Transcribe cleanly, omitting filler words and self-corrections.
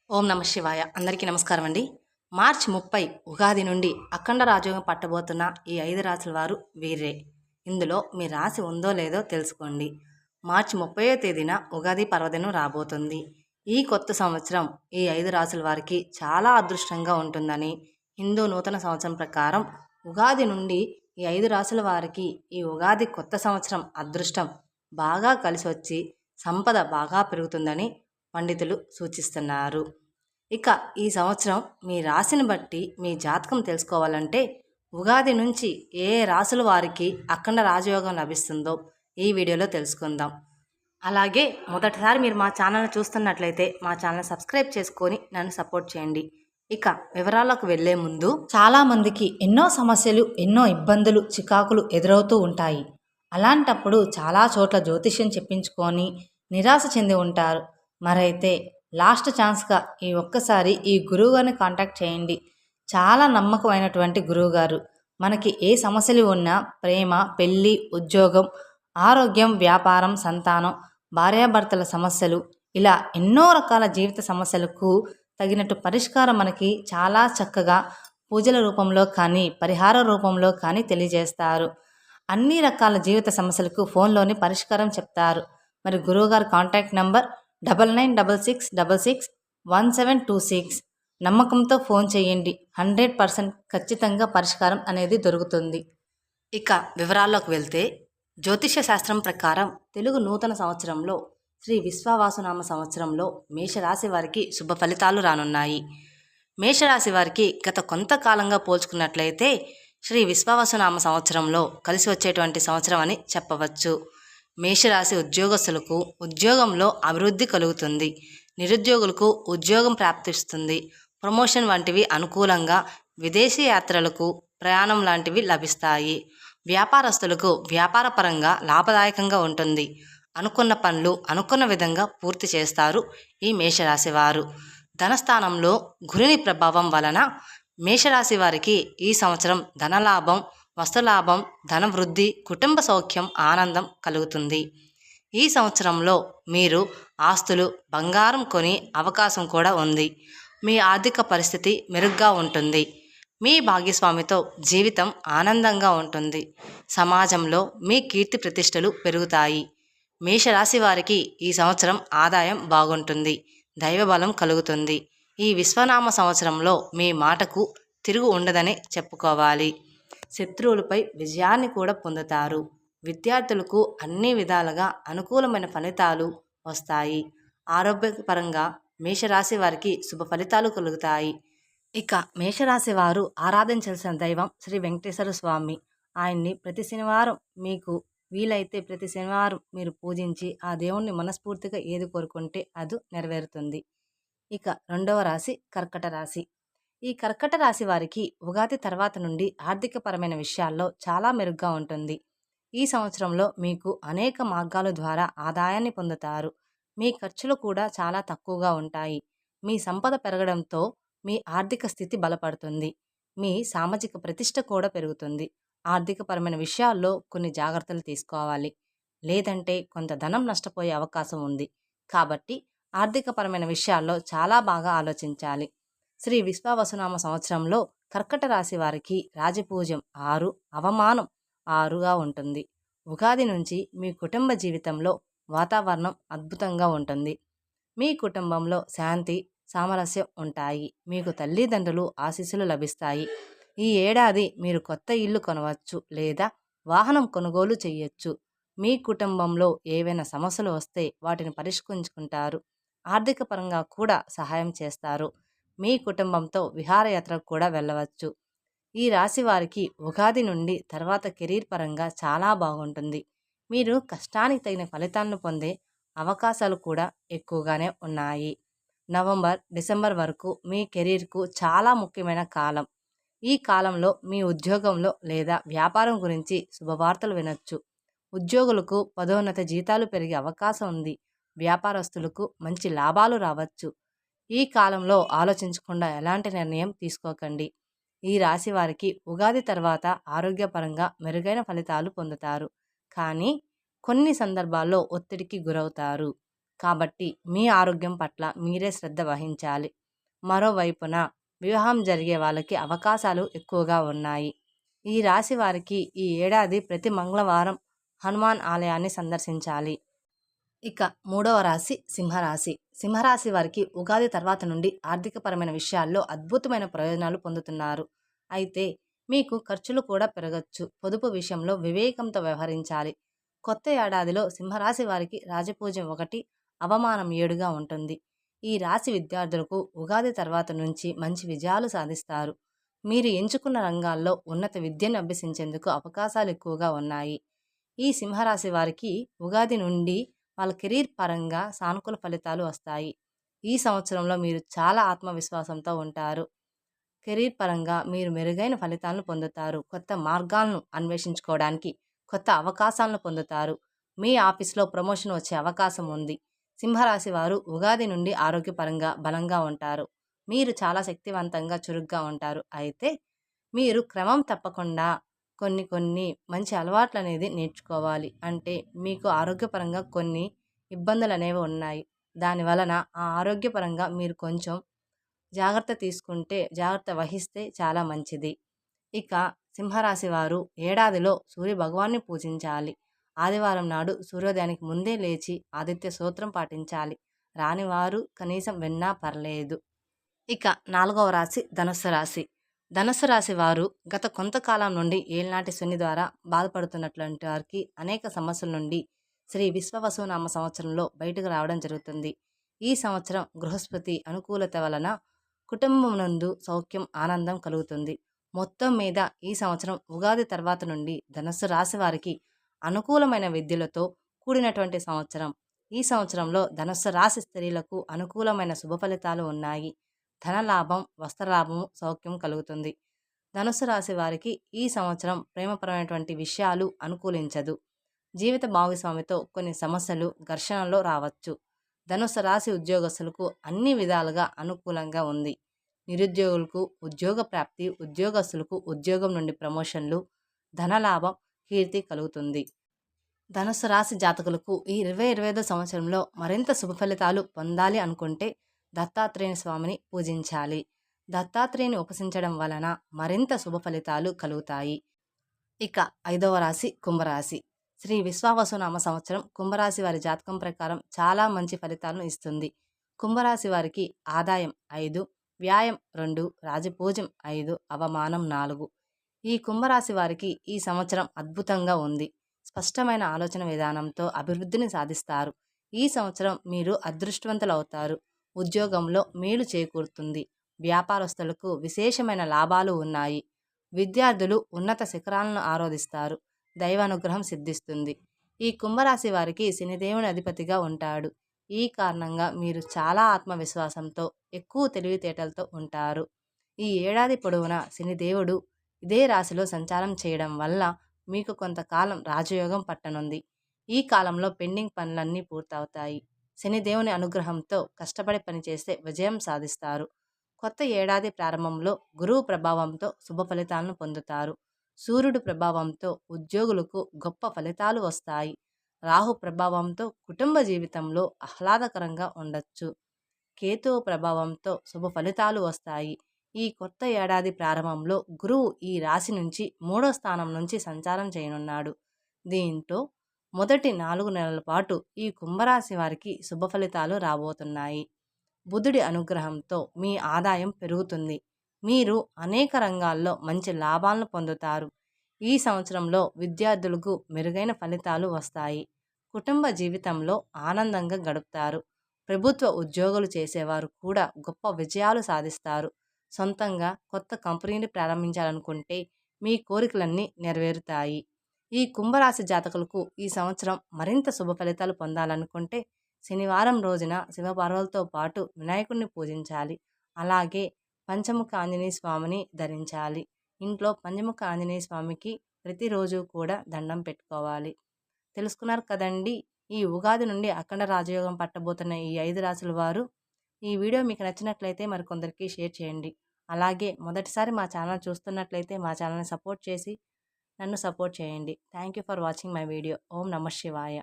ఓం నమ శివాయ. అందరికీ నమస్కారం అండి. మార్చి 30 ఉగాది నుండి అఖండ రాజయోగం పట్టబోతున్న ఈ 5 రాసుల వారు వీరే. ఇందులో మీ రాశి ఉందో లేదో తెలుసుకోండి. మార్చి 30వ తేదీన ఉగాది పర్వదినం రాబోతుంది. ఈ కొత్త సంవత్సరం ఈ 5 రాసుల వారికి చాలా అదృష్టంగా ఉంటుందని హిందూ నూతన సంవత్సరం ప్రకారం ఉగాది నుండి ఈ 5 రాసుల వారికి ఈ ఉగాది కొత్త సంవత్సరం అదృష్టం బాగా కలిసి వచ్చి సంపద బాగా పెరుగుతుందని పండితులు సూచిస్తున్నారు. ఇక ఈ సంవత్సరం మీ రాశిని బట్టి మీ జాతకం తెలుసుకోవాలంటే ఉగాది నుంచి ఏ రాసుల వారికి అఖండ రాజయోగం లభిస్తుందో ఈ వీడియోలో తెలుసుకుందాం. అలాగే మొదటిసారి మీరు మా ఛానల్ని చూస్తున్నట్లయితే మా ఛానల్ సబ్స్క్రైబ్ చేసుకొని నన్ను సపోర్ట్ చేయండి. ఇక వివరాలకు వెళ్లే ముందు, చాలామందికి ఎన్నో సమస్యలు, ఎన్నో ఇబ్బందులు, చికాకులు ఎదురవుతూ ఉంటాయి. అలాంటప్పుడు చాలా చోట్ల జ్యోతిష్యం చెప్పించుకొని నిరాశ చెంది ఉంటారు. మరైతే లాస్ట్ ఛాన్స్గా ఈ ఒక్కసారి ఈ గురువుగారిని కాంటాక్ట్ చేయండి. చాలా నమ్మకమైనటువంటి గురువుగారు. మనకి ఏ సమస్యలు ఉన్నా ప్రేమ, పెళ్ళి, ఉద్యోగం, ఆరోగ్యం, వ్యాపారం, సంతానం, భార్యాభర్తల సమస్యలు, ఇలా ఎన్నో రకాల జీవిత సమస్యలకు తగినట్టు పరిష్కారం మనకి చాలా చక్కగా పూజల రూపంలో కానీ పరిహార రూపంలో కానీ తెలియజేస్తారు. అన్ని రకాల జీవిత సమస్యలకు ఫోన్లోని పరిష్కారం చెప్తారు. మరి గురువుగారు కాంటాక్ట్ నంబర్ 9966661726. నమ్మకంతో ఫోన్ చేయండి. 100% ఖచ్చితంగా పరిష్కారం అనేది దొరుకుతుంది. ఇక వివరాల్లోకి వెళ్తే, జ్యోతిష్య శాస్త్రం ప్రకారం తెలుగు నూతన సంవత్సరంలో శ్రీ విశ్వావసునామ సంవత్సరంలో మేషరాశి వారికి శుభ ఫలితాలు రానున్నాయి. మేషరాశి వారికి గత కొంతకాలంగా పోల్చుకున్నట్లయితే శ్రీ విశ్వావసునామ సంవత్సరంలో కలిసి వచ్చేటువంటి సంవత్సరం అని చెప్పవచ్చు. మేషరాశి ఉద్యోగస్తులకు ఉద్యోగంలో అభివృద్ధి కలుగుతుంది. నిరుద్యోగులకు ఉద్యోగం ప్రాప్తిస్తుంది. ప్రమోషన్ వంటివి అనుకూలంగా, విదేశీ యాత్రలకు ప్రయాణం లాంటివి లభిస్తాయి. వ్యాపారస్తులకు వ్యాపారపరంగా లాభదాయకంగా ఉంటుంది. అనుకున్న పనులు అనుకున్న విధంగా పూర్తి చేస్తారు ఈ మేషరాశి వారు. ధనస్థానంలో గురుని ప్రభావం వలన మేషరాశి వారికి ఈ సంవత్సరం ధనలాభం, వస్తులాభం, ధనవృద్ధి, కుటుంబ సౌఖ్యం, ఆనందం కలుగుతుంది. ఈ సంవత్సరంలో మీరు ఆస్తులు, బంగారం కొని అవకాశం కూడా ఉంది. మీ ఆర్థిక పరిస్థితి మెరుగ్గా ఉంటుంది. మీ భాగస్వామితో జీవితం ఆనందంగా ఉంటుంది. సమాజంలో మీ కీర్తి ప్రతిష్టలు పెరుగుతాయి. మేషరాశి వారికి ఈ సంవత్సరం ఆదాయం బాగుంటుంది. దైవబలం కలుగుతుంది. ఈ విశ్వనామ సంవత్సరంలో మీ మాటకు తిరుగు ఉండదని చెప్పుకోవాలి. శత్రువులపై విజయాన్ని కూడా పొందుతారు. విద్యార్థులకు అన్ని విధాలుగా అనుకూలమైన ఫలితాలు వస్తాయి. ఆరోగ్యపరంగా మేషరాశి వారికి శుభ ఫలితాలు కలుగుతాయి. ఇక మేషరాశి వారు ఆరాధించాల్సిన దైవం శ్రీ వెంకటేశ్వర స్వామి. ఆయన్ని ప్రతి శనివారం మీకు వీలైతే ప్రతి శనివారం మీరు పూజించి ఆ దేవుణ్ణి మనస్ఫూర్తిగా ఏది కోరుకుంటే అది నెరవేరుతుంది. ఇక రెండవ రాశి కర్కట రాశి. ఈ కర్కట రాశి వారికి ఉగాది తర్వాత నుండి ఆర్థికపరమైన విషయాల్లో చాలా మెరుగ్గా ఉంటుంది. ఈ సంవత్సరంలో మీకు అనేక మార్గాల ద్వారా ఆదాయాన్ని పొందుతారు. మీ ఖర్చులు కూడా చాలా తక్కువగా ఉంటాయి. మీ సంపద పెరగడంతో మీ ఆర్థిక స్థితి బలపడుతుంది. మీ సామాజిక ప్రతిష్ట కూడా పెరుగుతుంది. ఆర్థికపరమైన విషయాల్లో కొన్ని జాగ్రత్తలు తీసుకోవాలి. లేదంటే కొంత ధనం నష్టపోయే అవకాశం ఉంది. కాబట్టి ఆర్థికపరమైన విషయాల్లో చాలా బాగా ఆలోచించాలి. శ్రీ విశ్వావసునామ సంవత్సరంలో కర్కట రాశి వారికి రాజపూజ్యం 6, అవమానం 6గా ఉంటుంది. ఉగాది నుంచి మీ కుటుంబ జీవితంలో వాతావరణం అద్భుతంగా ఉంటుంది. మీ కుటుంబంలో శాంతి, సామరస్యం ఉంటాయి. మీకు తల్లిదండ్రులు ఆశీస్సులు లభిస్తాయి. ఈ ఏడాది మీరు కొత్త ఇల్లు కొనవచ్చు లేదా వాహనం కొనుగోలు చేయొచ్చు. మీ కుటుంబంలో ఏవైనా సమస్యలు వస్తే వాటిని పరిష్కరించుకుంటారు. ఆర్థిక పరంగా కూడా సహాయం చేస్తారు. మీ కుటుంబంతో విహారయాత్రకు కూడా వెళ్ళవచ్చు. ఈ రాశి వారికి ఉగాది నుండి తర్వాత కెరీర్ పరంగా చాలా బాగుంటుంది. మీరు కష్టానికి తగిన ఫలితాలను పొందే అవకాశాలు కూడా ఎక్కువగానే ఉన్నాయి. నవంబర్, డిసెంబర్ వరకు మీ కెరీర్కు చాలా ముఖ్యమైన కాలం. ఈ కాలంలో మీ ఉద్యోగంలో లేదా వ్యాపారం గురించి శుభవార్తలు వినొచ్చు. ఉద్యోగులకు పదోన్నత, జీతాలు పెరిగే అవకాశం ఉంది. వ్యాపారస్తులకు మంచి లాభాలు రావచ్చు. ఈ కాలంలో ఆలోచించకుండా ఎలాంటి నిర్ణయం తీసుకోకండి. ఈ రాశి వారికి ఉగాది తర్వాత ఆరోగ్యపరంగా మెరుగైన ఫలితాలు పొందుతారు. కానీ కొన్ని సందర్భాల్లో ఒత్తిడికి గురవుతారు. కాబట్టి మీ ఆరోగ్యం పట్ల మీరే శ్రద్ధ వహించాలి. మరోవైపున వివాహం జరిగే వాళ్ళకి అవకాశాలు ఎక్కువగా ఉన్నాయి. ఈ రాశి వారికి ఈ ఏడాది ప్రతి మంగళవారం హనుమాన్ ఆలయాన్ని సందర్శించాలి. ఇక మూడవ రాశి సింహరాశి. సింహరాశి వారికి ఉగాది తర్వాత నుండి ఆర్థికపరమైన విషయాల్లో అద్భుతమైన ప్రయోజనాలు పొందుతున్నారు. అయితే మీకు ఖర్చులు కూడా పెరగచ్చు. పొదుపు విషయంలో వివేకంతో వ్యవహరించాలి. కొత్త ఏడాదిలో సింహరాశి వారికి రాజపూజ 1, అవమానం 7గా ఉంటుంది. ఈ రాశి విద్యార్థులకు ఉగాది తర్వాత నుంచి మంచి విజయాలు సాధిస్తారు. మీరు ఎంచుకున్న రంగాల్లో ఉన్నత విద్యను అభ్యసించేందుకు అవకాశాలు ఎక్కువగా ఉన్నాయి. ఈ సింహరాశి వారికి ఉగాది నుండి వాళ్ళ కెరీర్ పరంగా సానుకూల ఫలితాలు వస్తాయి. ఈ సంవత్సరంలో మీరు చాలా ఆత్మవిశ్వాసంతో ఉంటారు. కెరీర్ పరంగా మీరు మెరుగైన ఫలితాలను పొందుతారు. కొత్త మార్గాలను అన్వేషించుకోవడానికి కొత్త అవకాశాలను పొందుతారు. మీ ఆఫీస్లో ప్రమోషన్ వచ్చే అవకాశం ఉంది. సింహరాశి వారు ఉగాది నుండి ఆరోగ్యపరంగా బలంగా ఉంటారు. మీరు చాలా శక్తివంతంగా చురుగ్గా ఉంటారు. అయితే మీరు క్రమం తప్పకుండా కొన్ని మంచి అలవాట్లు అనేది నేర్చుకోవాలి. అంటే మీకు ఆరోగ్యపరంగా కొన్ని ఇబ్బందులు అనేవి ఉన్నాయి. దాని వలన ఆ ఆరోగ్యపరంగా మీరు కొంచెం జాగ్రత్త వహిస్తే చాలా మంచిది. ఇక సింహరాశి వారు ఏడాదిలో సూర్య భగవాన్ని పూజించాలి. ఆదివారం నాడు సూర్యోదయానికి ముందే లేచి ఆదిత్య సూత్రం పాటించాలి. రానివారు కనీసం విన్నా పర్లేదు. ఇక 4వ రాశి ధనుస్సు రాశి. ధనుస్సు రాశి వారు గత కొంతకాలం నుండి ఏళ్నాటి శని ద్వారా బాధపడుతున్నటువంటి వారికి అనేక సమస్యల నుండి శ్రీ విశ్వవసునామ సంవత్సరంలో బయటకు రావడం జరుగుతుంది. ఈ సంవత్సరం బృహస్పతి అనుకూలత వలన కుటుంబం నందు సౌఖ్యం, ఆనందం కలుగుతుంది. మొత్తం మీద ఈ సంవత్సరం ఉగాది తర్వాత నుండి ధనుస్సు రాశి వారికి అనుకూలమైన విద్యలతో కూడినటువంటి సంవత్సరం. ఈ సంవత్సరంలో ధనుస్సు రాశి స్త్రీలకు అనుకూలమైన శుభ ఫలితాలు ఉన్నాయి. ధనలాభం, వస్త్రలాభము, సౌఖ్యం కలుగుతుంది. ధనుస్సు రాశి వారికి ఈ సంవత్సరం ప్రేమపరమైనటువంటి విషయాలు అనుకూలించదు. జీవిత భాగస్వామితో కొన్ని సమస్యలు, ఘర్షణలో రావచ్చు. ధనుస్సు రాశి ఉద్యోగస్తులకు అన్ని విధాలుగా అనుకూలంగా ఉంది. నిరుద్యోగులకు ఉద్యోగ ప్రాప్తి, ఉద్యోగస్తులకు ఉద్యోగం నుండి ప్రమోషన్లు, ధనలాభం, కీర్తి కలుగుతుంది. ధనుస్సు రాశి జాతకులకు ఈ 2025 సంవత్సరంలో మరింత శుభ ఫలితాలు పొందాలి అనుకుంటే దత్తాత్రేయ స్వామిని పూజించాలి. దత్తాత్రేయుని ఉపాసించడం వలన మరింత శుభ ఫలితాలు కలుగుతాయి. ఇక 5వ రాశి కుంభరాశి. శ్రీ విశ్వావసునామ సంవత్సరం కుంభరాశి వారి జాతకం ప్రకారం చాలా మంచి ఫలితాలను ఇస్తుంది. కుంభరాశి వారికి ఆదాయం 5, వ్యాయం 2, రాజపూజ్యం 5, అవమానం 4. ఈ కుంభరాశి వారికి ఈ సంవత్సరం అద్భుతంగా ఉంది. స్పష్టమైన ఆలోచన విధానంతో అభివృద్ధిని సాధిస్తారు. ఈ సంవత్సరం మీరు అదృష్టవంతులవుతారు. ఉద్యోగంలో మేలు చేకూరుతుంది. వ్యాపారస్తులకు విశేషమైన లాభాలు ఉన్నాయి. విద్యార్థులు ఉన్నత శిఖరాలను ఆరోధిస్తారు. దైవానుగ్రహం సిద్ధిస్తుంది. ఈ కుంభరాశి వారికి శనిదేవుని అధిపతిగా ఉంటాడు. ఈ కారణంగా మీరు చాలా ఆత్మవిశ్వాసంతో, ఎక్కువ తెలివితేటలతో ఉంటారు. ఈ ఏడాది పొడవునా శనిదేవుడు ఇదే రాశిలో సంచారం చేయడం వల్ల మీకు కొంతకాలం రాజయోగం పట్టనుంది. ఈ కాలంలో పెండింగ్ పనులన్నీ పూర్తవుతాయి. శనిదేవుని అనుగ్రహంతో కష్టపడి పనిచేస్తే విజయం సాధిస్తారు. కొత్త ఏడాది ప్రారంభంలో గురువు ప్రభావంతో శుభ ఫలితాలను పొందుతారు. సూర్యుడు ప్రభావంతో ఉద్యోగులకు గొప్ప ఫలితాలు వస్తాయి. రాహు ప్రభావంతో కుటుంబ జీవితంలో ఆహ్లాదకరంగా ఉండొచ్చు. కేతువు ప్రభావంతో శుభ ఫలితాలు వస్తాయి. ఈ కొత్త ఏడాది ప్రారంభంలో గురువు ఈ రాశి నుంచి 3వ స్థానం నుంచి సంచారం చేయనున్నాడు. దీంతో మొదటి 4 నెలల పాటు ఈ కుంభరాశి వారికి శుభ ఫలితాలు రాబోతున్నాయి. బుధుడి అనుగ్రహంతో మీ ఆదాయం పెరుగుతుంది. మీరు అనేక రంగాల్లో మంచి లాభాలను పొందుతారు. ఈ సంవత్సరంలో విద్యార్థులకు మెరుగైన ఫలితాలు వస్తాయి. కుటుంబ జీవితంలో ఆనందంగా గడుపుతారు. ప్రభుత్వ ఉద్యోగులు చేసేవారు కూడా గొప్ప విజయాలు సాధిస్తారు. సొంతంగా కొత్త కంపెనీని ప్రారంభించాలనుకుంటే మీ కోరికలన్నీ నెరవేరుతాయి. ఈ కుంభరాశి జాతకులకు ఈ సంవత్సరం మరింత శుభ ఫలితాలు పొందాలనుకుంటే శనివారం రోజున శివపార్వతులతో పాటు వినాయకుడిని పూజించాలి. అలాగే పంచముఖ ఆంజనేయ స్వామిని ధరించాలి. ఇంట్లో పంచముఖ ఆంజనేయ స్వామికి ప్రతిరోజు కూడా దండం పెట్టుకోవాలి. తెలుసుకున్నారు కదండి, ఈ ఉగాది నుండి అఖండ రాజయోగం పట్టబోతున్న ఈ 5 రాశుల వారు. ఈ వీడియో మీకు నచ్చినట్లయితే మరికొందరికి షేర్ చేయండి. అలాగే మొదటిసారి మా ఛానల్ చూస్తున్నట్లయితే మా ఛానల్ని సపోర్ట్ చేసి నన్ను సపోర్ట్ చేయండి. Thank you for watching my video. ఓం నమః శివాయ.